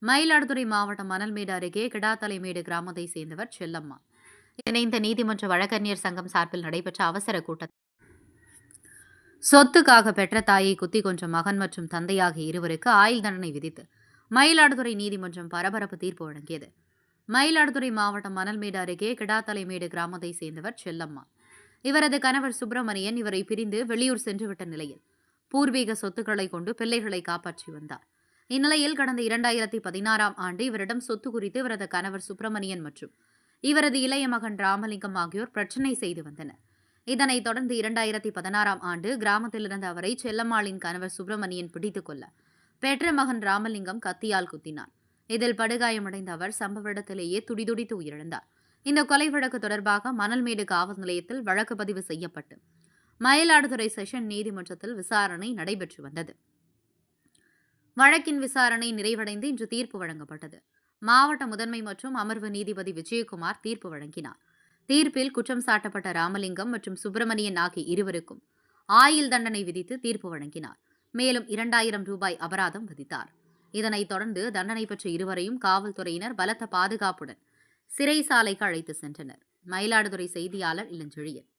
மயிலாடுதுறை மாவட்டம் மணல்மேடு அருகே கிடாத்தலைமேடு கிராமத்தை சேர்ந்தவர் செல்லம்மா. இணைந்த நீதிமன்ற வழக்கறிஞர் சங்கம் சார்பில் நடைபெற்ற அவசர கூட்டத்தில் சொத்துக்காக பெற்ற தாயை குத்தி கொன்ற மகன் மற்றும் தந்தையாகிய இருவருக்கு ஆயுள் தண்டனை விதித்து மயிலாடுதுறை நீதிமன்றம் பரபரப்பு தீர்ப்பு வழங்கியது. மயிலாடுதுறை மாவட்டம் மணல்மேடு அருகே கிடாத்தலைமேடு கிராமத்தை சேர்ந்தவர் செல்லம்மா. இவரது கணவர் சுப்பிரமணியன் இவரை பிரிந்து வெளியூர் சென்றுவிட்ட நிலையில் பூர்வீக சொத்துக்களை கொண்டு பிள்ளைகளை காப்பாற்றி வந்தார். இந்நிலையில் கடந்த 2016ஆம் ஆண்டு இவரிடம் சொத்து குறித்து இவரது கணவர் சுப்பிரமணியன் மற்றும் இவரது இளைய மகன் ராமலிங்கம் ஆகியோர் பிரச்சினை செய்து வந்தனர். இதனைத் தொடர்ந்து 2016ஆம் ஆண்டு கிராமத்தில் இருந்த அவரை செல்லம்மாளின் கணவர் சுப்பிரமணியன் பிடித்துக் கொள்ள பெற்ற மகன் ராமலிங்கம் கத்தியால் குத்தினார். இதில் படுகாயமடைந்த அவர் சம்பவ இடத்திலேயே துடிதுடித்து உயிரிழந்தார். இந்த கொலை வழக்கு தொடர்பாக மணல்மேடு காவல் நிலையத்தில் வழக்கு பதிவு செய்யப்பட்டு மயிலாடுதுறை செஷன் நீதிமன்றத்தில் விசாரணை நடைபெற்று வந்தது. வழக்கின் விசாரணை நிறைவடைந்து இன்று தீர்ப்பு வழங்கப்பட்டது. மாவட்ட முதன்மை மற்றும் அமர்வு நீதிபதி விஜயகுமார் தீர்ப்பு வழங்கினார். தீர்ப்பில் குற்றம் சாட்டப்பட்ட ராமலிங்கம் மற்றும் சுப்பிரமணியன் ஆகிய இருவருக்கும் ஆயுள் தண்டனை விதித்து தீர்ப்பு வழங்கினார். மேலும் 2000 ரூபாய் அபராதம் விதித்தார். இதனைத் தொடர்ந்து தண்டனை பெற்ற இருவரையும் காவல்துறையினர் பலத்த பாதுகாப்புடன் சிறைசாலைக்கு அழைத்து சென்றனர். மயிலாடுதுறை செய்தியாளர் இளஞ்செழியன்.